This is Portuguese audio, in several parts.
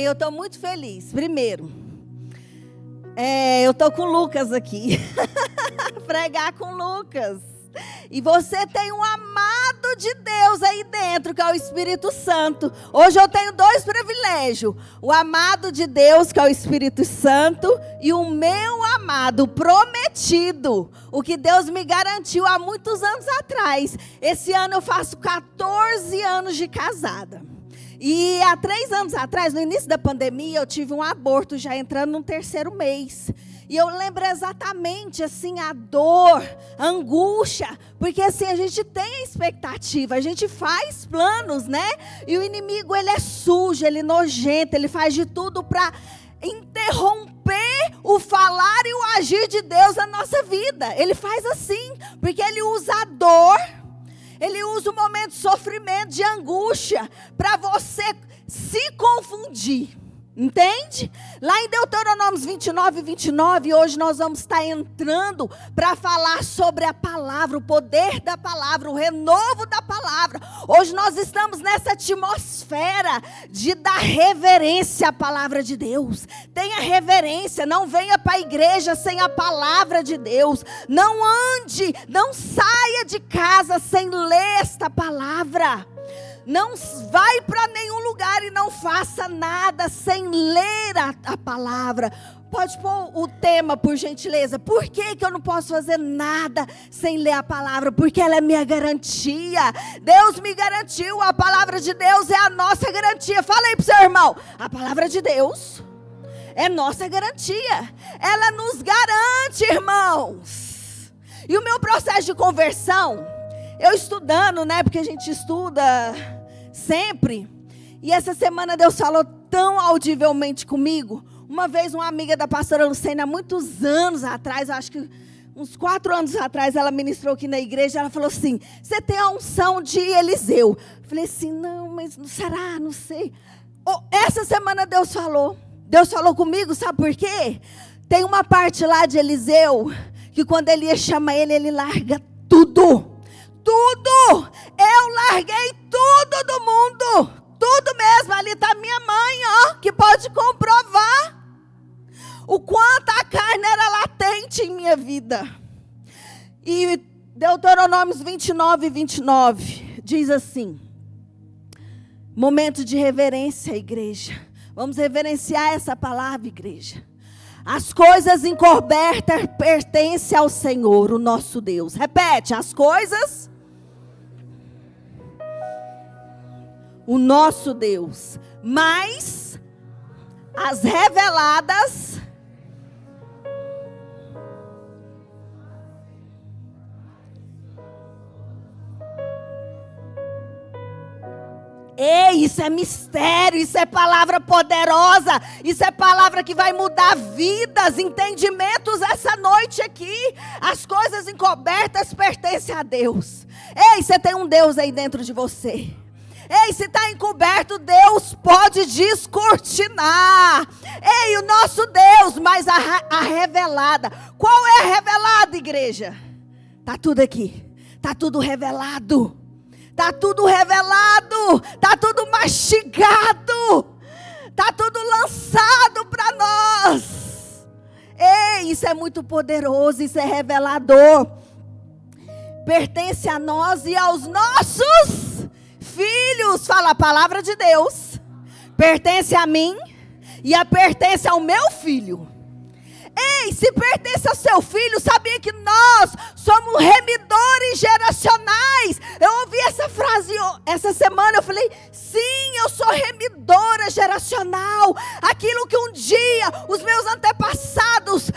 Eu estou muito feliz. Primeiro, eu estou com o Lucas aqui. Pregar com o Lucas. E você tem um amado de Deus aí dentro, que é o Espírito Santo. Hoje eu tenho dois privilégios. O amado de Deus, que é o Espírito Santo, e o meu amado prometido. O que Deus me garantiu há muitos anos atrás. Esse ano eu faço 14 anos de casada. E há 3 anos atrás, no início da pandemia, eu tive um aborto já entrando no 3º mês. E eu lembro exatamente, assim, a dor, a angústia. Porque, assim, a gente tem a expectativa, a gente faz planos, né? E o inimigo, ele é sujo, ele é nojento, ele faz de tudo para interromper o falar e o agir de Deus na nossa vida. Ele faz assim, porque ele usa a dor. Ele usa o momento de sofrimento, de angústia, para você se confundir. Entende? Lá em Deuteronômio 29, hoje nós vamos estar entrando para falar sobre a palavra, o poder da palavra, o renovo da palavra. Hoje nós estamos nessa atmosfera de dar reverência à palavra de Deus. Tenha reverência, não venha para a igreja sem a palavra de Deus. Não ande, não saia de casa sem ler esta palavra. Não vai para nenhum lugar e não faça nada sem ler a palavra. Pode pôr o tema, por gentileza. Por que eu não posso fazer nada sem ler a palavra? Porque ela é minha garantia. Deus me garantiu. A palavra de Deus é a nossa garantia. Fala aí para o seu irmão. A palavra de Deus é nossa garantia. Ela nos garante, irmãos. E o meu processo de conversão, eu estudando, né? Porque a gente estuda sempre. E essa semana Deus falou tão audivelmente comigo. Uma vez uma amiga da pastora Lucena, há muitos anos atrás, acho que uns 4 anos atrás, ela ministrou aqui na igreja. Ela falou assim: você tem a unção de Eliseu? Eu falei assim: não, mas será? Não sei. Essa semana Deus falou comigo, sabe por quê? Tem uma parte lá de Eliseu, que quando Elias chama ele larga tudo. Tudo, eu larguei tudo do mundo, tudo mesmo. Ali está minha mãe, ó, que pode comprovar o quanto a carne era latente em minha vida. E Deuteronômio 29 diz assim: momento de reverência, igreja. Vamos reverenciar essa palavra, igreja. As coisas encobertas pertencem ao Senhor, o nosso Deus. Repete, as coisas, o nosso Deus, mas as reveladas, ei, isso é mistério, isso é palavra poderosa, isso é palavra que vai mudar vidas, entendimentos essa noite aqui. As coisas encobertas pertencem a Deus. Ei, você tem um Deus aí dentro de você. Ei, se está encoberto, Deus pode descortinar. Ei, o nosso Deus, mas a revelada. Qual é a revelada, igreja? Está tudo aqui. Está tudo revelado. Está tudo revelado. Está tudo mastigado. Está tudo lançado para nós. Ei, isso é muito poderoso, isso é revelador. Pertence a nós e aos nossos filhos. Fala, a palavra de Deus pertence a mim e pertence ao meu filho. Ei, se pertence ao seu filho, sabia que nós somos remidores geracionais? Eu ouvi essa frase essa semana, eu falei: sim, eu sou remidora geracional. Aquilo que um dia os meus antepassados,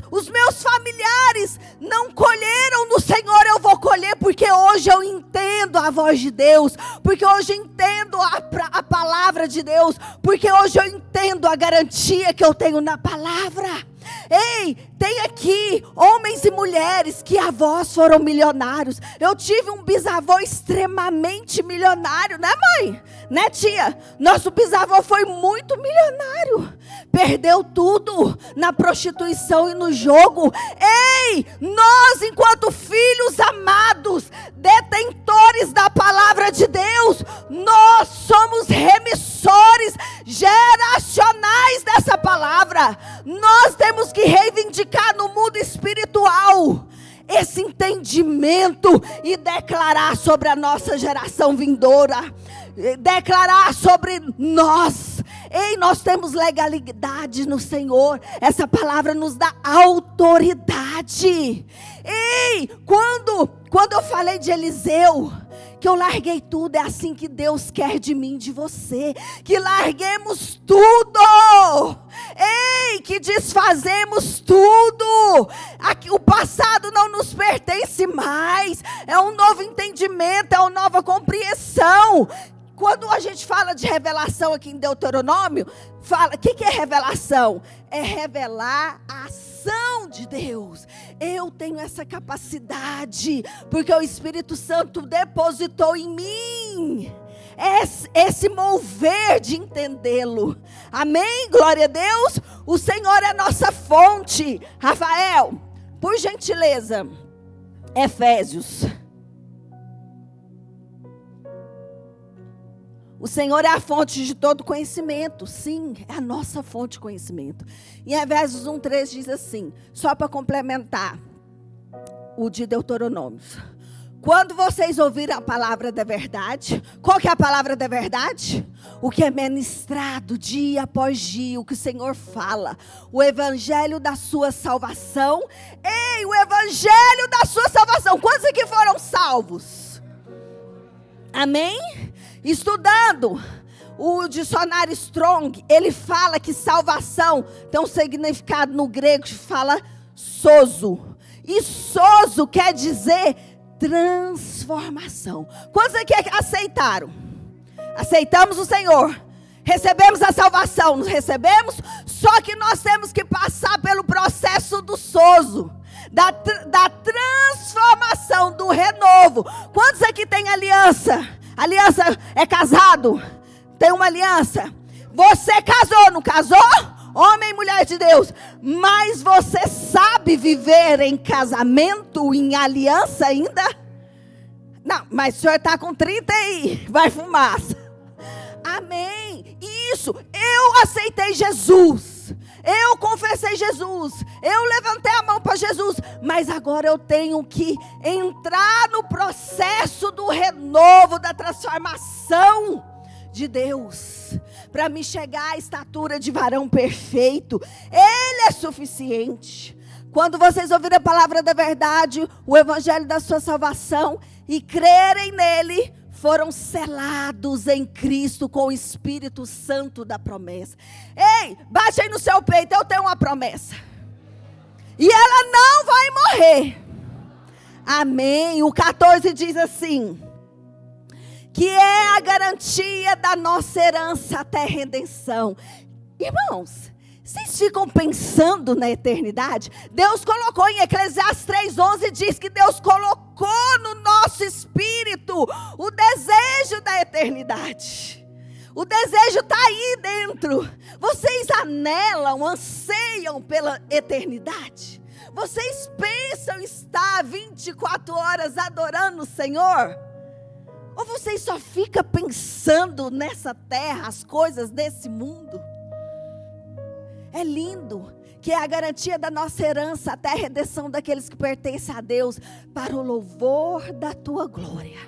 os meus familiares não colheram no Senhor, eu vou colher, porque hoje eu entendo a voz de Deus, porque hoje eu entendo a palavra de Deus, porque hoje eu entendo a garantia que eu tenho na palavra. Ei, tem aqui homens e mulheres que avós foram milionários. Eu tive um bisavô extremamente milionário, né, mãe? Né, tia? Nosso bisavô foi muito milionário. perdeu tudo na prostituição e no jogo. Ei, nós enquanto filhos amados, detentores da palavra de Deus, nós somos remissores geracionais dessa palavra. Nós temos que reivindicar no mundo espiritual esse entendimento e declarar sobre a nossa geração vindoura, declarar sobre nós. Ei, nós temos legalidade no Senhor. Essa palavra nos dá autoridade. Ei, quando eu falei de Eliseu, que eu larguei tudo, é assim que Deus quer de mim, de você, que larguemos tudo. Ei, que desfazemos tudo. Aqui, o passado não nos pertence mais. É um novo entendimento, é uma nova compreensão. Quando a gente fala de revelação aqui em Deuteronômio, fala, o que é revelação? É revelar a ação de Deus. Eu tenho essa capacidade, porque o Espírito Santo depositou em mim esse mover de entendê-lo. Amém? Glória a Deus. O Senhor é nossa fonte. Rafael, por gentileza, Efésios. O Senhor é a fonte de todo conhecimento. Sim, é a nossa fonte de conhecimento. Em Efésios 1:3 diz assim, só para complementar o de Deuteronômio. Quando vocês ouvirem a palavra da verdade, qual que é a palavra da verdade? O que é ministrado dia após dia, o que o Senhor fala. O evangelho da sua salvação. Ei, o evangelho da sua salvação. Quantos aqui foram salvos? Amém? Estudando o dicionário Strong, ele fala que salvação tem um significado no grego que fala sozo. E sozo quer dizer transformação. Quantos aqui aceitaram? Aceitamos o Senhor. Recebemos a salvação, nos recebemos, só que nós temos que passar pelo processo do sozo. Da transformação, do renovo. Quantos aqui tem aliança? Aliança é casado? Tem uma aliança? Você casou, não casou? Homem e mulher de Deus. Mas você sabe viver em casamento, em aliança ainda? Não, mas o senhor está com 30 e vai fumaça. Amém. Isso, eu aceitei Jesus. Eu confessei Jesus, eu levantei a mão para Jesus, mas agora eu tenho que entrar no processo do renovo, da transformação de Deus, para me chegar à estatura de varão perfeito. Ele é suficiente. Quando vocês ouvirem a palavra da verdade, o evangelho da sua salvação, e crerem nele, foram selados em Cristo com o Espírito Santo da promessa. Ei, bate aí no seu peito, eu tenho uma promessa. E ela não vai morrer. Amém. O 14 diz assim, que é a garantia da nossa herança até a redenção. Irmãos, vocês ficam pensando na eternidade? Deus colocou em Eclesiastes 3:11, diz que Deus colocou no nosso espírito o desejo da eternidade. O desejo está aí dentro. Vocês anelam, anseiam pela eternidade? Vocês pensam estar 24 horas adorando o Senhor? Ou vocês só ficam pensando nessa terra, as coisas desse mundo? É lindo, que é a garantia da nossa herança até a redenção daqueles que pertencem a Deus, para o louvor da tua glória.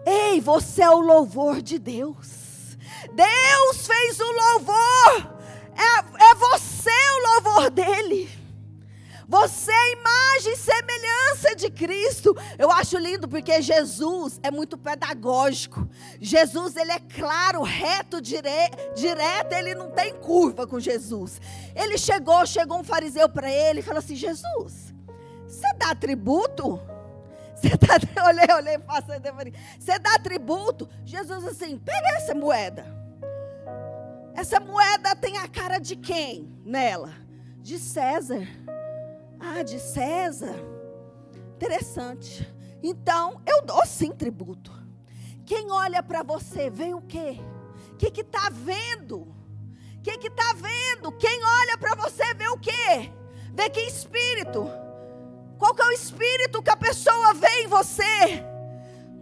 Ei, você é o louvor de Deus. Deus fez o louvor. É você o louvor dele. Você é a imagem e semelhança de Cristo. Eu acho lindo porque Jesus é muito pedagógico. Jesus, ele é claro, reto, direto, ele não tem curva com Jesus. Ele chegou um fariseu para ele e falou assim: Jesus, você dá tributo? Olhei, você dá tributo? Jesus assim, pega essa moeda. Essa moeda tem a cara de quem nela? De César. Ah, de César. Interessante. Então, eu dou sim tributo. Quem olha para você, vê o quê? O que está vendo? O que que está vendo. Quem olha para você vê o quê? Vê que espírito? Qual que é o espírito que a pessoa vê em você?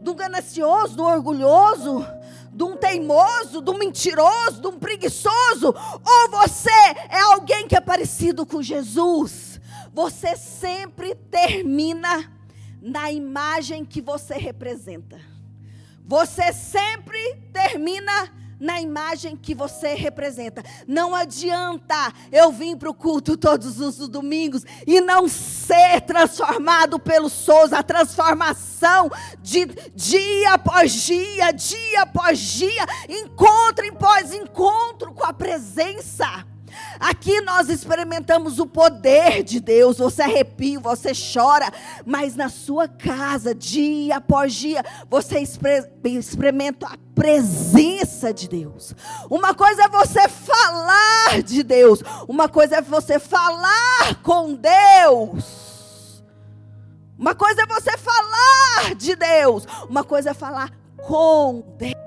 Do ganancioso, do orgulhoso, de um teimoso, de um mentiroso, de um preguiçoso? Ou você é alguém que é parecido com Jesus? Você sempre termina na imagem que você representa. Você sempre termina na imagem que você representa. Não adianta eu vir para o culto todos os domingos e não ser transformado pelo Souza. A transformação de dia após dia, encontro após encontro com a presença. Aqui nós experimentamos o poder de Deus. Você arrepia, você chora, mas na sua casa, dia após dia, você experimenta a presença de Deus. Uma coisa é você falar de Deus, uma coisa é você falar com Deus. Uma coisa é você falar de Deus, uma coisa é falar com Deus.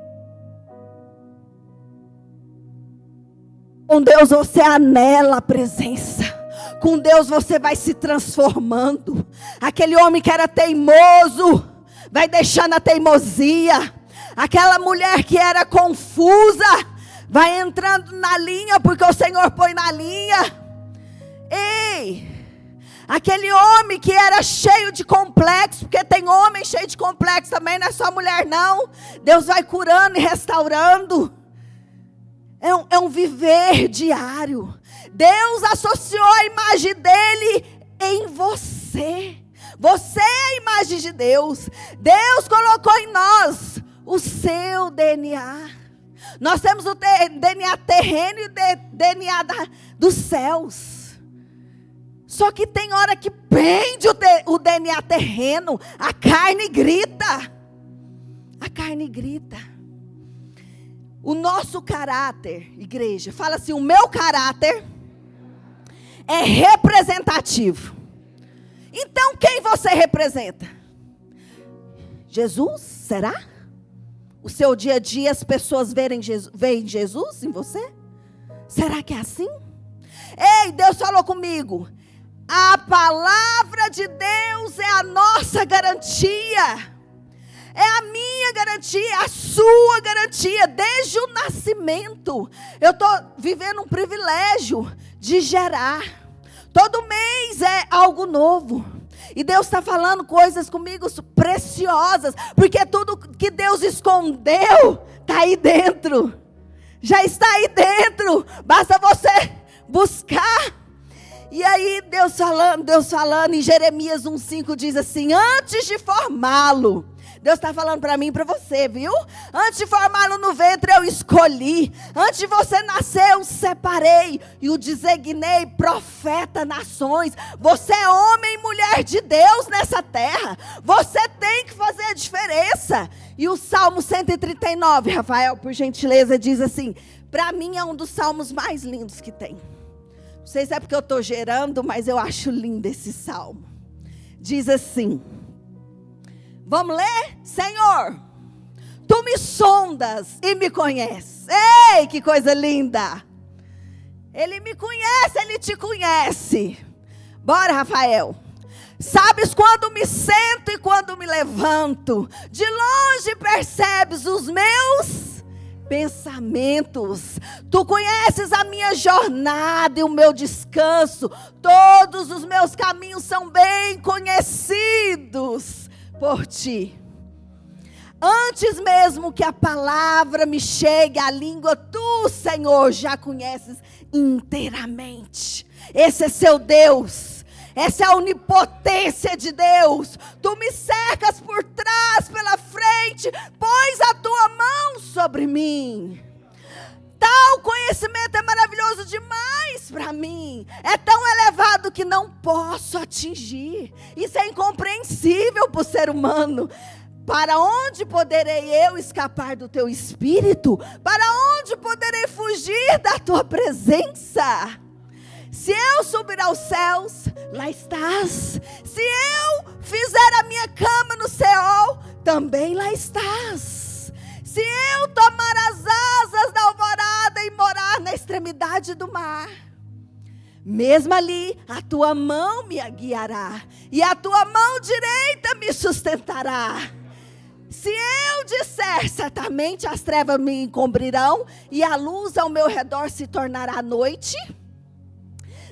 Com Deus você anela a presença. Com Deus você vai se transformando. Aquele homem que era teimoso vai deixando a teimosia. Aquela mulher que era confusa vai entrando na linha, porque o Senhor põe na linha. Ei, aquele homem que era cheio de complexo, porque tem homem cheio de complexo também, não é só mulher não. Deus vai curando e restaurando. É um viver diário. Deus associou a imagem dele em você. Você é a imagem de Deus. Deus colocou em nós o seu DNA. Nós temos o DNA terreno e o DNA dos céus. Só que tem hora que prende o DNA terreno. A carne grita. A carne grita. O nosso caráter, igreja, fala assim: o meu caráter é representativo. Então quem você representa? Jesus? Será? O seu dia a dia as pessoas veem Jesus em você? Será que é assim? Ei, Deus falou comigo. A palavra de Deus é a nossa garantia. É a minha garantia, a sua garantia, desde o nascimento. Eu estou vivendo um privilégio de gerar. Todo mês é algo novo. E Deus está falando coisas comigo preciosas. Porque tudo que Deus escondeu está aí dentro. Já está aí dentro. Basta você buscar. E aí Deus falando em Jeremias 1,5 diz assim: antes de formá-lo. Deus está falando para mim e para você, viu? Antes de formá-lo no ventre eu escolhi. Antes de você nascer eu separei e o designei profeta nações. Você é homem e mulher de Deus nessa terra. Você tem que fazer a diferença. E o Salmo 139, Rafael, por gentileza, diz assim: para mim é um dos salmos mais lindos que tem. Não sei se é porque eu estou gerando, mas eu acho lindo esse salmo. Diz assim: vamos ler? Senhor, tu me sondas e me conheces. Ei, que coisa linda. Ele me conhece, ele te conhece. Bora, Rafael. Sabes quando me sento e quando me levanto. De longe percebes os meus pensamentos. Tu conheces a minha jornada e o meu descanso. Todos os meus caminhos são bem conhecidos por ti. Antes mesmo que a palavra me chegue à língua, tu, Senhor, já conheces inteiramente. Esse é seu Deus. Essa é a onipotência de Deus. Tu me cercas por trás, pela frente, pões a tua mão sobre mim. Tal conhecimento é maravilhoso demais para mim. É tão elevado que não posso atingir. Isso é incompreensível para o ser humano. Para onde poderei eu escapar do teu espírito? Para onde poderei fugir da tua presença? Se eu subir aos céus, lá estás. Se eu fizer a minha cama no céu, também lá estás. Se eu tomar as asas da alvorada e morar na estrela extremidade do mar. Mesmo ali, a tua mão me guiará, e a tua mão direita me sustentará. Se eu disser, certamente as trevas me encobrirão, e a luz ao meu redor se tornará noite,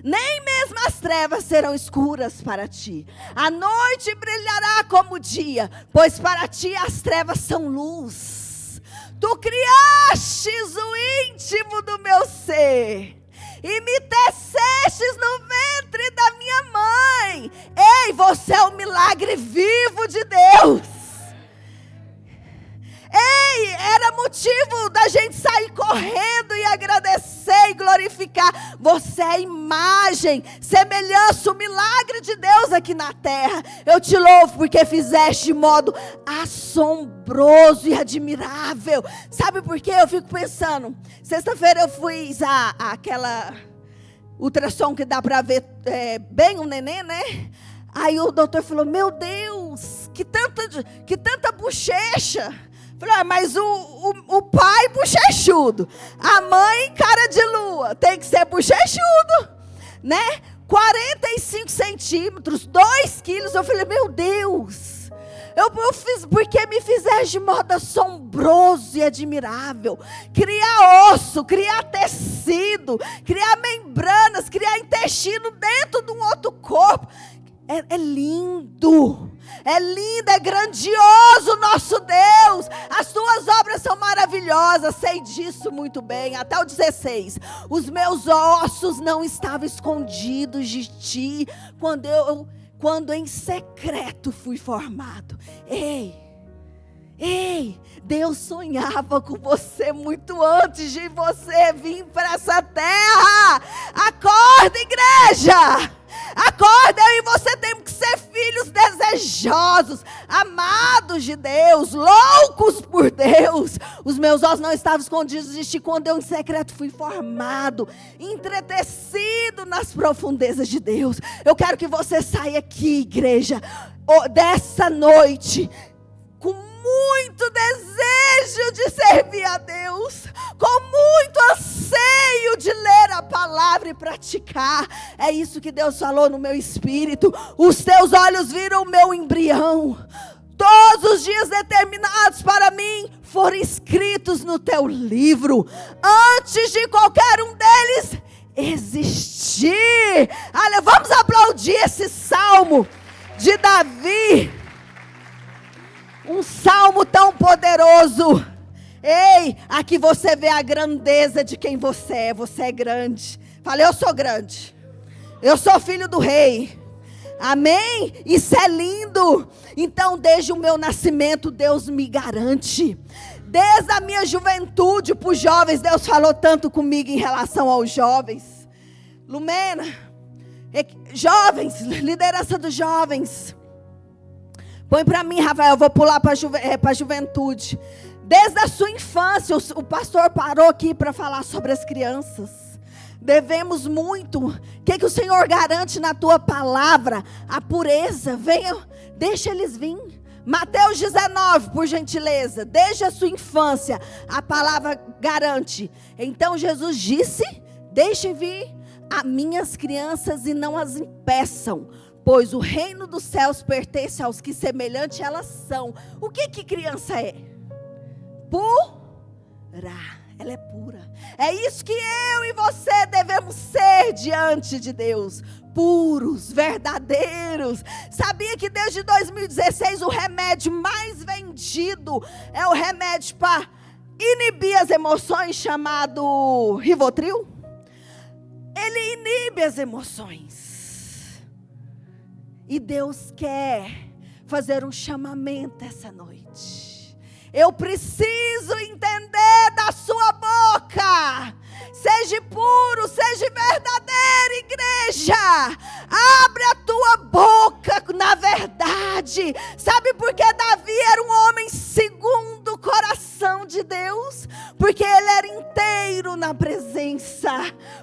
nem mesmo as trevas serão escuras para ti. A noite brilhará como o dia, pois para ti as trevas são luz. Tu criastes o íntimo do meu ser, e me tecestes no ventre da minha mãe. Ei, você é um milagre vivo de Deus. Ei, era motivo da gente sair correndo e agradecer e glorificar. Você é a imagem, semelhança, o milagre de Deus aqui na terra. Eu te louvo porque fizeste de modo assombroso e admirável. Sabe por quê? Eu fico pensando. Sexta-feira eu fiz aquela ultrassom que dá para ver bem o neném, né? Aí o doutor falou, meu Deus, que tanta bochecha. Falei, mas o pai bochechudo, a mãe cara de lua, tem que ser bochechudo, né? 45 centímetros, 2 quilos. Eu falei, meu Deus, eu fiz porque me fizeste de modo assombroso e admirável. Criar osso, criar tecido, criar membranas, criar intestino dentro de um outro corpo. É lindo. É lindo, é grandioso o nosso Deus. As tuas obras são maravilhosas. Sei disso muito bem. Até o 16. Os meus ossos não estavam escondidos de ti quando em secreto fui formado. Ei, Deus sonhava com você muito antes de você vir para essa terra. Acorda, igreja. Acorda, eu e você temos que ser filhos desejosos, amados de Deus, loucos por Deus. Os meus ossos não estavam escondidos de ti quando eu em secreto fui formado, entretecido nas profundezas de Deus. Eu quero que você saia aqui, igreja, dessa noite, com muito desejo de servir a Deus, com muito anseio de ler a palavra e praticar. É isso que Deus falou no meu espírito. Os teus olhos viram o meu embrião. Todos os dias determinados para mim foram escritos no teu livro, antes de qualquer um deles existir. Olha, vamos aplaudir esse salmo de Davi. Um salmo tão poderoso. Ei, aqui você vê a grandeza de quem você é. Você é grande. Fala, eu sou grande. Eu sou filho do rei. Amém? Isso é lindo. Então, desde o meu nascimento, Deus me garante. Desde a minha juventude, para os jovens, Deus falou tanto comigo em relação aos jovens. Lumena, jovens, liderança dos jovens. Põe para mim, Rafael, eu vou pular para a juventude. Desde a sua infância, o pastor parou aqui para falar sobre as crianças. Devemos muito. O que o Senhor garante na tua palavra? A pureza. Venha, deixa eles vir. Mateus 19, por gentileza. Desde a sua infância, a palavra garante. Então Jesus disse, deixem vir as minhas crianças e não as impeçam, pois o reino dos céus pertence aos que semelhante elas são. O que criança é? Pura. Ela é pura. É isso que eu e você devemos ser diante de Deus. Puros, verdadeiros. Sabia que desde 2016 o remédio mais vendido é o remédio para inibir as emoções, chamado Rivotril? Ele inibe as emoções. E Deus quer fazer um chamamento essa noite. Eu preciso entender da sua boca. Seja puro, seja verdadeiro, igreja. Abre a tua boca na verdade. Sabe por que Davi era um homem segundo o coração de Deus? Porque ele era inteiro na presença.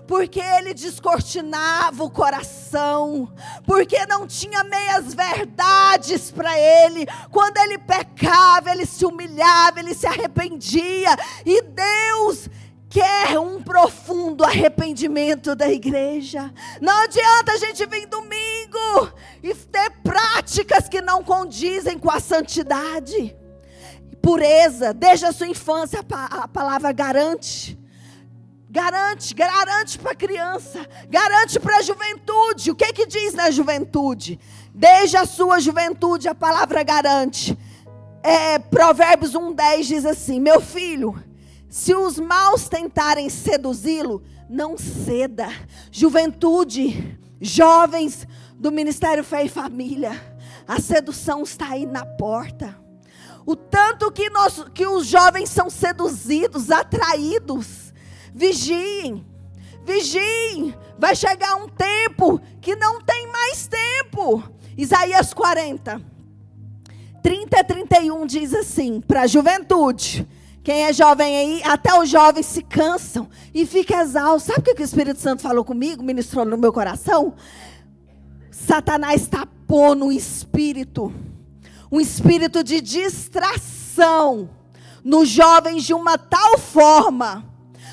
Porque ele descortinava o coração. Porque não tinha meias verdades para ele. Quando ele pecava, ele se humilhava, ele se arrependia. E Deus quer um profundo arrependimento da igreja. Não adianta a gente vir domingo e ter práticas que não condizem com a santidade. Pureza, desde a sua infância, a palavra garante. Garante para a criança, garante para a juventude. O que diz na juventude? Desde a sua juventude a palavra garante. Provérbios 1:10 diz assim: meu filho, se os maus tentarem seduzi-lo, não ceda. Juventude, jovens do Ministério Fé e Família, a sedução está aí na porta. O tanto que os jovens são seduzidos, atraídos. Vigiem, vai chegar um tempo que não tem mais tempo. Isaías 40, 30 a 31 diz assim, para a juventude. Quem é jovem aí, até os jovens se cansam e ficam exaustos. Sabe o que o Espírito Santo falou comigo, ministrou no meu coração? Satanás tapou no espírito, um espírito de distração nos jovens de uma tal forma,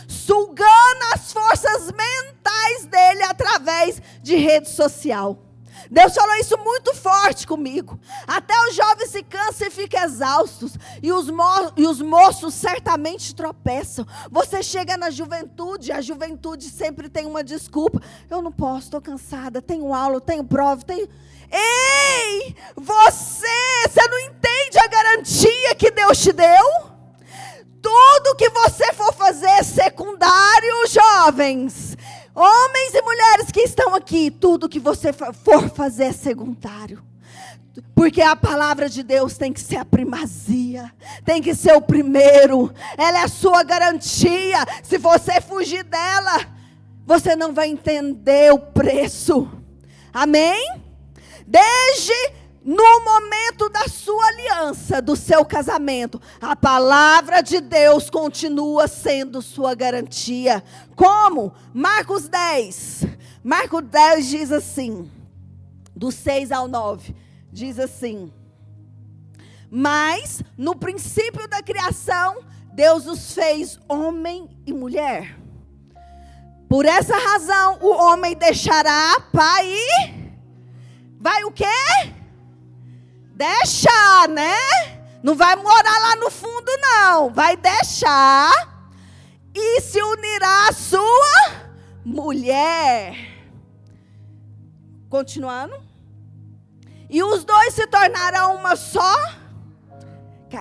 sugando as forças mentais dele através de rede social. Deus falou isso muito forte comigo. Até os jovens se cansam e ficam exaustos. E os moços certamente tropeçam. Você chega na juventude, a juventude sempre tem uma desculpa. Eu não posso, estou cansada, tenho aula, tenho prova, tenho... Ei, você não entende a garantia que Deus te deu? Tudo que você for fazer é secundário, jovens. Homens e mulheres que estão aqui, tudo que você for fazer é secundário. Porque a palavra de Deus tem que ser a primazia, tem que ser o primeiro. Ela é a sua garantia. Se você fugir dela, você não vai entender o preço. Amém? Desde no momento da sua aliança, do seu casamento, a palavra de Deus continua sendo sua garantia. Como? Marcos 10 diz assim, do 6 ao 9, diz assim: mas no princípio da criação, Deus os fez homem e mulher. Por essa razão, o homem deixará pai e... vai o quê? Deixar, né? Não vai morar lá no fundo, não. Vai deixar e se unirá à sua mulher. Continuando. E os dois se tornarão uma só.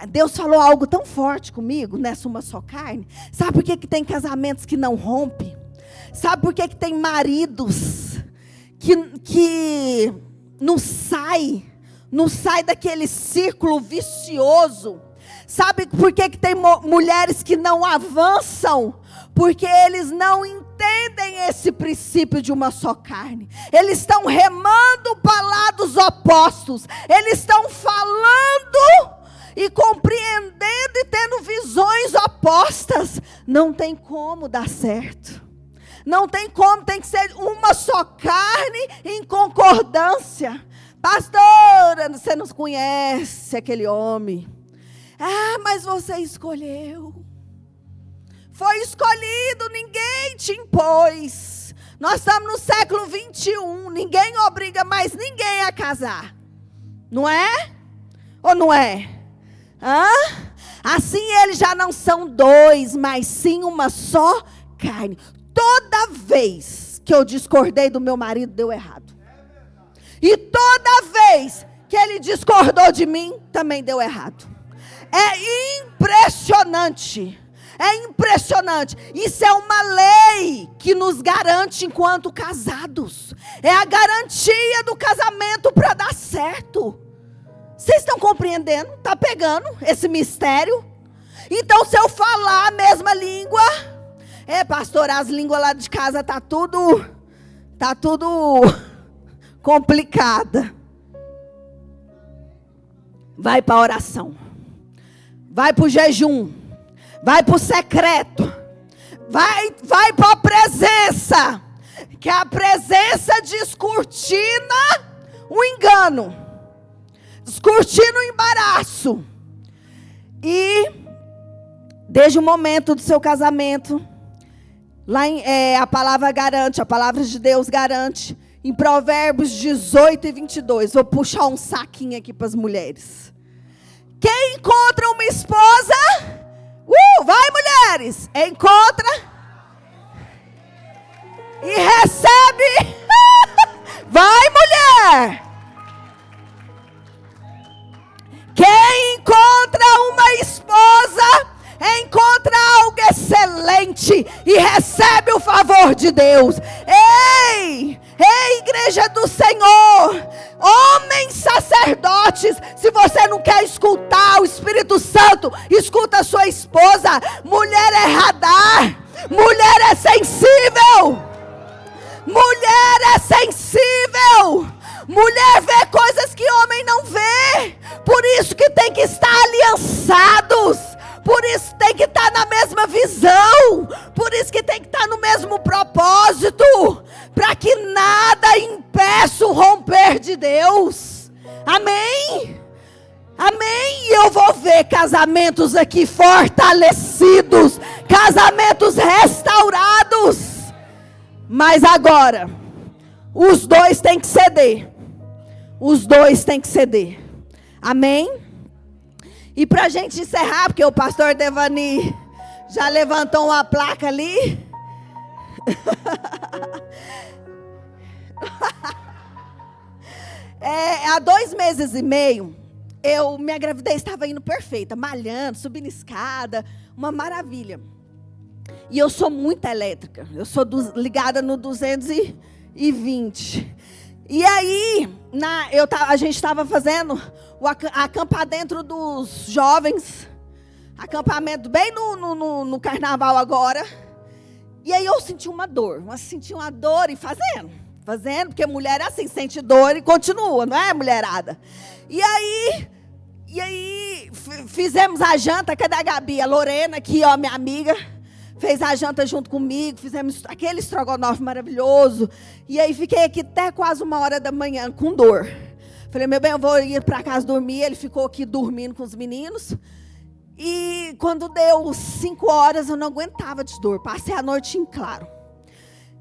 Deus falou algo tão forte comigo nessa uma só carne. Sabe por que tem casamentos que não rompem? Sabe por que tem maridos que não sai daquele círculo vicioso? Sabe por que tem mulheres que não avançam? Porque eles não entendem esse princípio de uma só carne. Eles estão remando para lados opostos. Eles estão falando e compreendendo e tendo visões opostas. Não tem como dar certo. Não tem como, tem que ser uma só carne em concordância. Pastora, você não conhece aquele homem. Ah, mas você escolheu. Foi escolhido, ninguém te impôs. Nós estamos no século 21, ninguém obriga mais ninguém a casar. Não é? Ou não é? Hã? Assim eles já não são dois, mas sim uma só carne. Toda vez que eu discordei do meu marido, deu errado. E toda vez que ele discordou de mim, também deu errado. É impressionante. É impressionante. Isso é uma lei que nos garante enquanto casados. É a garantia do casamento para dar certo. Vocês estão compreendendo? Está pegando esse mistério? Então, se eu falar a mesma língua... pastor, as línguas lá de casa tá tudo complicada. Vai para a oração. Vai para o jejum. Vai para o secreto. Vai para a presença. Que a presença descortina o engano. Descortina o embaraço. E desde o momento do seu casamento, Lá a palavra garante, a palavra de Deus garante. Em Provérbios 18 e 22. Vou puxar um saquinho aqui para as mulheres. Quem encontra uma esposa... vai, mulheres! Encontra... e recebe... vai, mulher! Quem encontra uma esposa... encontra algo excelente e recebe o favor de Deus. Ei, igreja do Senhor, homens sacerdotes, se você não quer escutar o Espírito Santo, escuta a sua esposa. Mulher é radar, mulher é sensível, mulher é sensível. Mulher vê coisas que homem não vê. Por isso que tem que estar aliançados. Por isso tem que estar na mesma visão. Por isso que tem que estar no mesmo propósito. Para que nada impeça o romper de Deus. Amém? Amém? E eu vou ver casamentos aqui fortalecidos. Casamentos restaurados. Mas agora, os dois têm que ceder. Os dois têm que ceder. Amém? E para a gente encerrar, porque o pastor Devani já levantou uma placa ali. Há 2 meses e meio, minha gravidez estava indo perfeita, malhando, subindo escada, uma maravilha. E eu sou muito elétrica, eu sou ligada no 220. E aí, a gente estava fazendo acampar dentro dos jovens, acampamento bem no carnaval agora. E aí eu senti uma dor e fazendo, porque mulher é assim, sente dor e continua, não é, mulherada? E aí fizemos a janta, cadê a Gabi? A Lorena aqui, ó, minha amiga, fez a janta junto comigo, fizemos aquele estrogonofe maravilhoso. E aí fiquei aqui até quase 1h da manhã com dor. Falei, meu bem, eu vou ir para casa dormir. Ele ficou aqui dormindo com os meninos. E quando deu 5 horas, eu não aguentava de dor. Passei a noite em claro.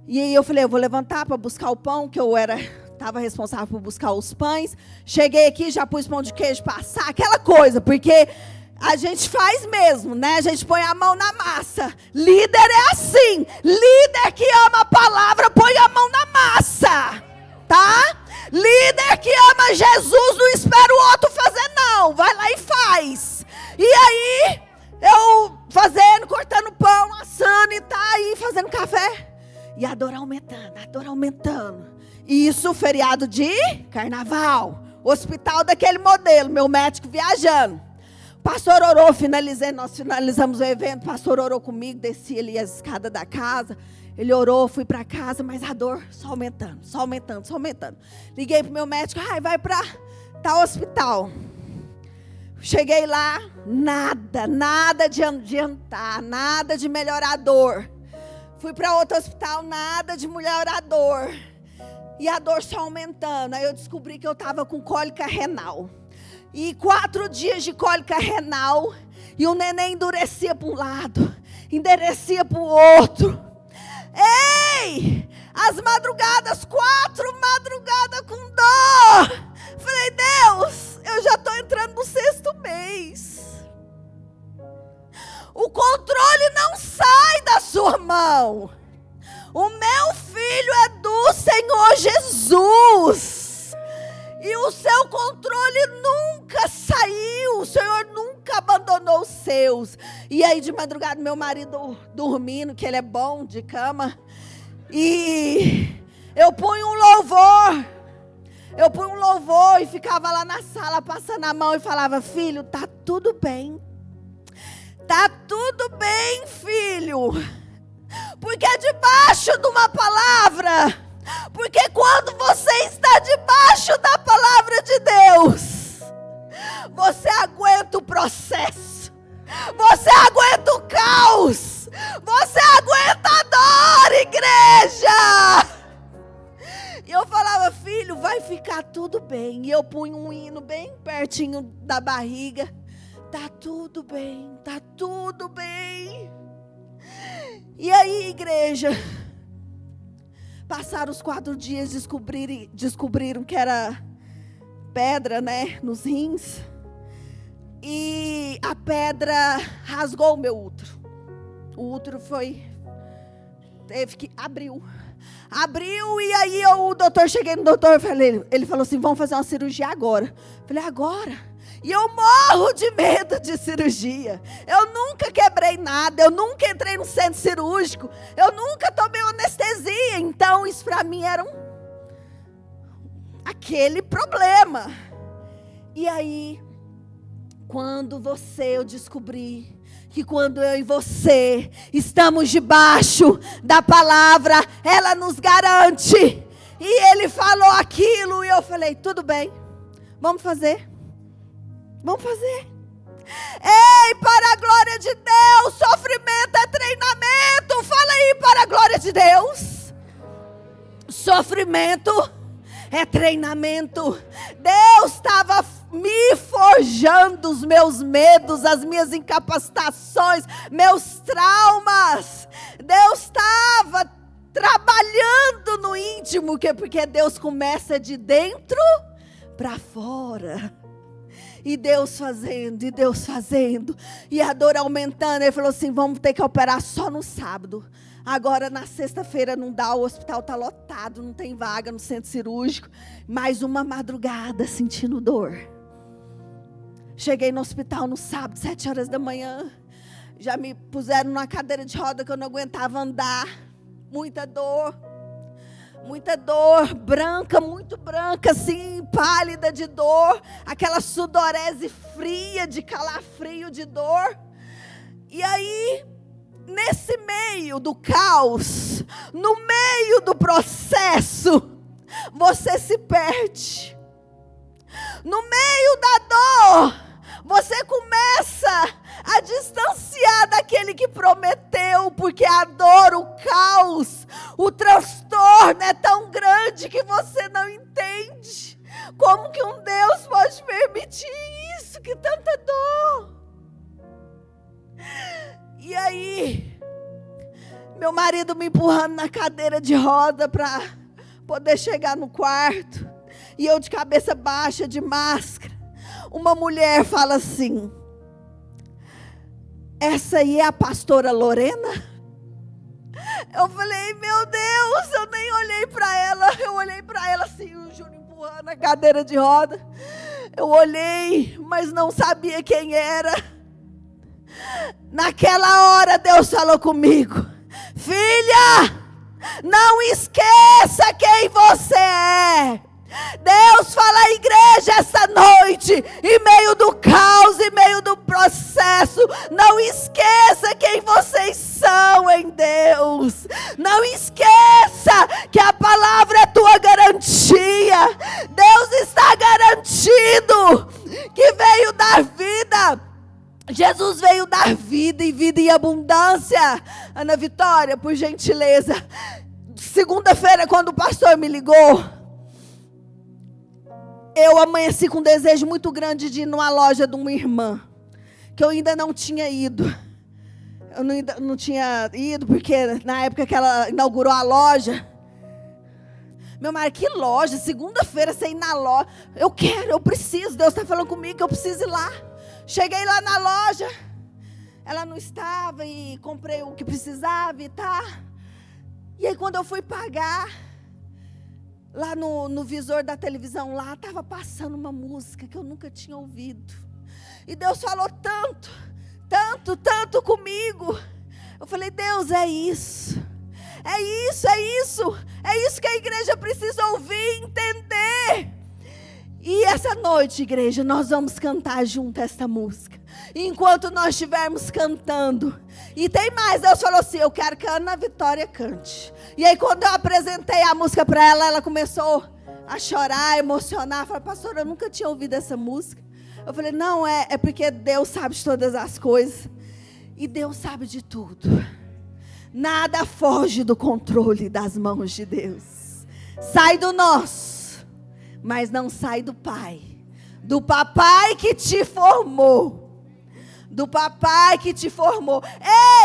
E aí eu falei, eu vou levantar para buscar o pão, que eu estava responsável por buscar os pães. Cheguei aqui, já pus pão de queijo para assar, aquela coisa, porque a gente faz mesmo, né? A gente põe a mão na massa. Líder é assim. Líder que ama a palavra, põe a mão na massa. Tá? Líder que ama Jesus, não espera o outro fazer, não. Vai lá e faz. E aí, eu fazendo, cortando pão, assando e tá aí fazendo café. E a dor aumentando. E isso, feriado de carnaval. Hospital daquele modelo, meu médico viajando. Pastor orou, nós finalizamos o evento, o pastor orou comigo, desci ali as escadas da casa. Ele orou, fui para casa, mas a dor só aumentando. Liguei pro meu médico, vai para tal hospital. Cheguei lá, nada de adiantar, nada de melhorar a dor. Fui para outro hospital, nada de melhorar a dor. E a dor só aumentando. Aí eu descobri que eu estava com cólica renal. E 4 dias de cólica renal. E o neném endurecia para um lado, endurecia para o outro. Ei! As madrugadas, 4 madrugadas com dor. Falei, Deus, eu já estou entrando no 6º mês. O controle não sai da sua mão. O meu filho é do Senhor Jesus. E o seu controle nunca saiu. O Senhor nunca abandonou os seus. E aí de madrugada meu marido dormindo, que ele é bom de cama. E eu punho um louvor e ficava lá na sala passando a mão e falava, filho, tá tudo bem. Tá tudo bem, filho. Porque é debaixo de uma palavra. Porque quando você está debaixo da palavra de Deus, você aguenta o processo. Você aguenta o caos. Você aguenta a dor, igreja. E eu falava, filho, vai ficar tudo bem. E eu punho um hino bem pertinho da barriga. Tá tudo bem, tá tudo bem. E aí, igreja, passaram os 4 dias, descobriram que era pedra, né, nos rins. E a pedra rasgou o meu útero. O útero abriu, e aí cheguei no doutor, ele falou assim, vamos fazer uma cirurgia agora. Falei, agora? E eu morro de medo de cirurgia. Eu nunca quebrei nada, eu nunca entrei no centro cirúrgico, eu nunca tomei anestesia. Então isso para mim era aquele problema. E aí, eu descobri que quando eu e você estamos debaixo da palavra, ela nos garante. E ele falou aquilo e eu falei, tudo bem, vamos fazer. Vamos fazer. Ei, para a glória de Deus, sofrimento é treinamento. Fala aí, para a glória de Deus. Sofrimento é treinamento. Deus estava me forjando os meus medos, as minhas incapacitações, meus traumas. Deus estava trabalhando no íntimo, porque Deus começa de dentro para fora. E Deus fazendo, e a dor aumentando. Ele falou assim, vamos ter que operar só no sábado. Agora na sexta-feira não dá, o hospital está lotado, não tem vaga no centro cirúrgico. Mais uma madrugada sentindo dor. Cheguei no hospital no sábado, 7 horas da manhã. Já me puseram numa cadeira de roda que eu não aguentava andar. Muita dor, branca, muito branca, assim, pálida de dor, aquela sudorese fria, de calafrio de dor. E aí, nesse meio do caos, no meio do processo, você se perde. No meio da dor, você começa a distanciar daquele que prometeu, porque a dor, o caos, o transtorno é tão grande que você não entende. Como que um Deus pode permitir isso? Que tanta dor. E aí, meu marido me empurrando na cadeira de roda para poder chegar no quarto. E eu de cabeça baixa, de máscara. Uma mulher fala assim, essa aí é a pastora Lorena? Eu falei, meu Deus, eu nem olhei para ela. Eu olhei para ela assim, o Júnior empurrando a cadeira de roda. Eu olhei, mas não sabia quem era. Naquela hora Deus falou comigo, filha, não esqueça quem você é. Deus fala à igreja essa noite, em meio do caos, em meio do processo, não esqueça quem vocês são em Deus. Não esqueça que a palavra é tua garantia. Deus está garantido que veio dar vida. Jesus veio dar vida e vida em abundância. Ana Vitória, por gentileza, segunda-feira quando o pastor me ligou, eu amanheci com um desejo muito grande de ir numa loja de uma irmã, que eu ainda não tinha ido. Eu não tinha ido, porque na época que ela inaugurou a loja, meu marido, que loja? Segunda-feira você ir na loja. Eu preciso, Deus está falando comigo que eu preciso ir lá. Cheguei lá na loja, ela não estava e comprei o que precisava e tá. E aí quando eu fui pagar, lá no visor da televisão, lá estava passando uma música que eu nunca tinha ouvido. E Deus falou tanto comigo. Eu falei, Deus, é isso que a igreja precisa ouvir, entender. E essa noite, igreja, nós vamos cantar junto essa música. E enquanto nós estivermos cantando, e tem mais, Deus falou assim, eu quero que a Ana Vitória cante. E aí quando eu apresentei a música para ela, ela começou a chorar, a emocionar. Falei, pastora, eu nunca tinha ouvido essa música. Eu falei, não, é porque Deus sabe de todas as coisas. E Deus sabe de tudo. Nada foge do controle das mãos de Deus. Sai do nosso, mas não sai do Pai. Do papai que te formou. do papai que te formou.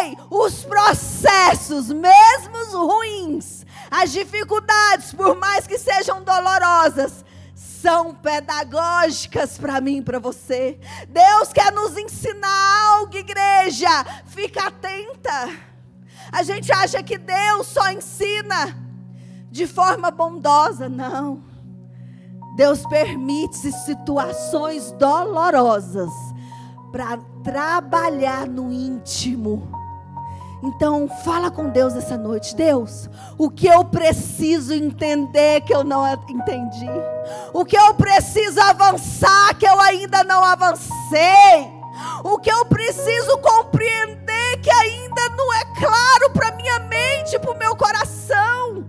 Ei, os processos, mesmo ruins, as dificuldades, por mais que sejam dolorosas, são pedagógicas para mim e para você. Deus quer nos ensinar algo, igreja. Fica atenta. A gente acha que Deus só ensina de forma bondosa. Não. Deus permite situações dolorosas para trabalhar no íntimo. Então, fala com Deus essa noite. Deus, o que eu preciso entender que eu não entendi? O que eu preciso avançar que eu ainda não avancei? O que eu preciso compreender que ainda não é claro para minha mente, para o meu coração?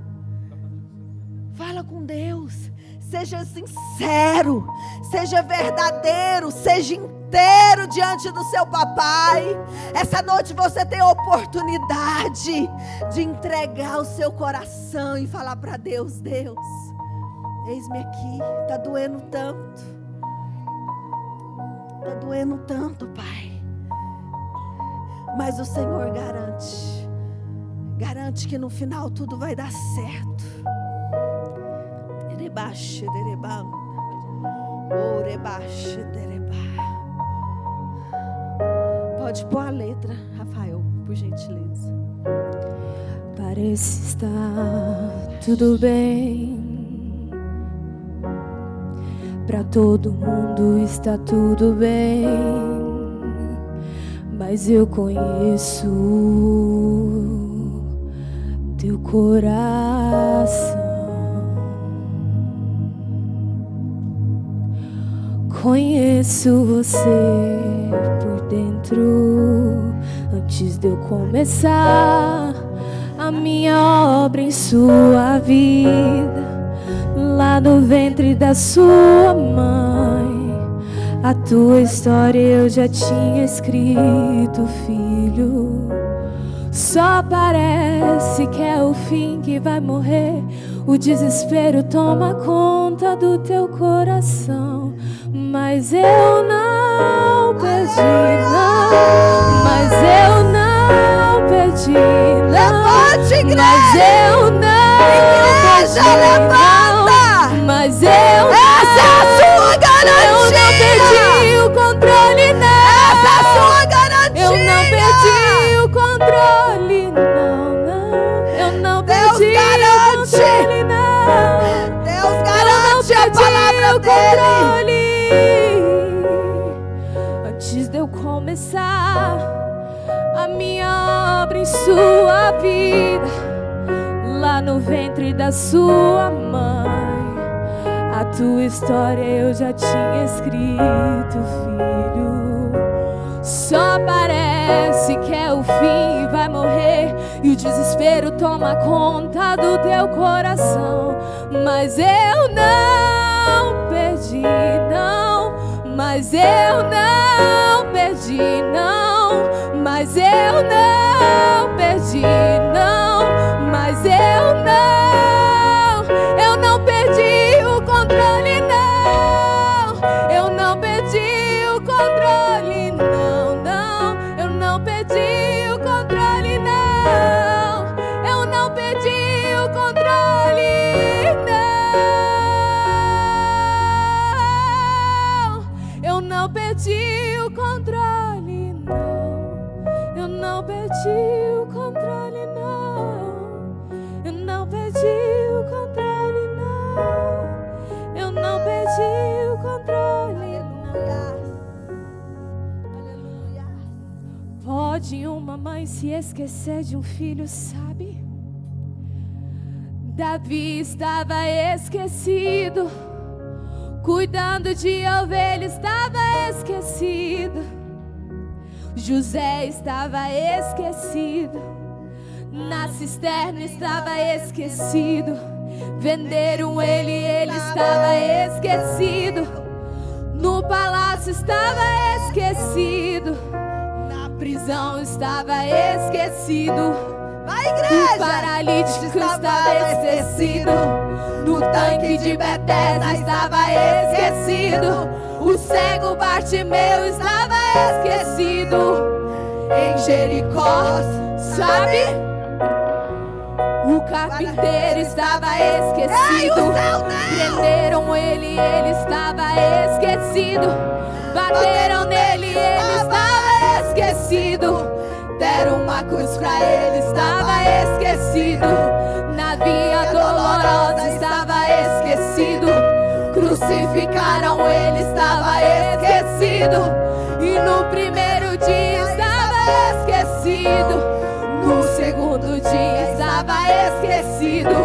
Fala com Deus. Seja sincero, seja verdadeiro, seja inteiro diante do seu papai. Essa noite você tem a oportunidade de entregar o seu coração e falar para Deus: Deus, eis-me aqui, está doendo tanto. Está doendo tanto, Pai. Mas o Senhor garante que no final tudo vai dar certo. Pode pôr a letra, Rafael, por gentileza. Parece estar tudo bem, pra todo mundo está tudo bem, mas eu conheço teu coração. Conheço você por dentro, antes de eu começar a minha obra em sua vida. Lá no ventre da sua mãe, a tua história eu já tinha escrito, filho. Só parece que é o fim que vai morrer. O desespero toma conta do teu coração. Mas eu não perdi, não. Mas eu não perdi, não. Levante, igreja! Mas eu não igreja, perdi, levanta! não. Mas eu essa é a sua garantia! Eu não perdi o controle, não. Essa é a sua garantia! Eu não perdi o controle, não, não. Eu não perdi o controle, não. Deus garante a palavra dele. Antes de eu começar a minha obra em sua vida, lá no ventre da sua mãe, a tua história eu já tinha escrito, filho. Só parece que é o fim e vai morrer, e o desespero toma conta do teu coração. Mas eu não perdi, não. Mas eu não perdi, não. Mas eu não perdi, não. Mas eu não perdi o controle, não. Eu não perdi o controle, não, não. Eu não perdi o controle, não. Eu não perdi o controle, não. Eu não perdi o controle, não. Eu não perdi o controle, não. Eu não perdi o controle, não. Eu não perdi o controle, não. Aleluia. Pode uma mãe se esquecer de um filho, sabe? Davi estava esquecido, cuidando de ovelhas, estava esquecido. José estava esquecido, na cisterna estava esquecido. Venderam ele estava esquecido. No palácio estava esquecido. Na prisão estava esquecido. Vai, igreja! O paralítico estava esquecido. No tanque de Betesda estava esquecido. O cego Bartimeu estava esquecido em Jericó. Sabe? O carpinteiro estava esquecido. Prenderam ele estava esquecido. Bateram nele, ele estava esquecido. Deram uma cruz pra ele, estava esquecido. Na via dolorosa estava esquecido. Crucificaram ele, estava esquecido. E no primeiro dia estava esquecido. No segundo dia estava esquecido.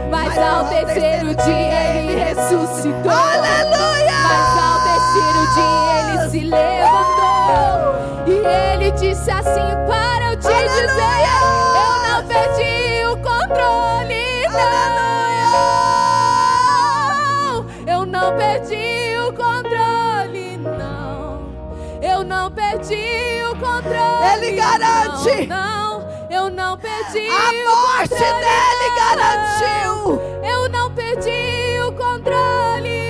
Mas ao terceiro dia ele ressuscitou. Aleluia! Mas ao terceiro dia ele se levantou. E ele disse assim para eu te dizer: eu não perdi o controle, não. Eu não perdi o controle, não. Eu não perdi o controle. Ele garante. Não. Eu não perdi a morte dele garantiu. Eu não perdi o controle.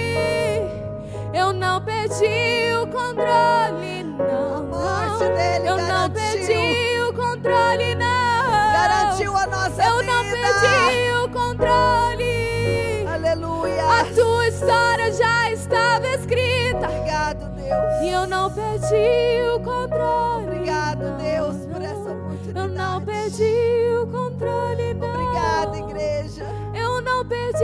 Eu não perdi o controle, não. A morte dele eu garantiu. Não perdi o controle, não. Garantiu a nossa vida. Eu não perdi o controle. Aleluia. A tua história já estava escrita. Obrigado, Deus. E eu não perdi o controle. Obrigado, Deus, por essa oportunidade. Eu não perdi o controle, não. Obrigada, igreja. Eu não perdi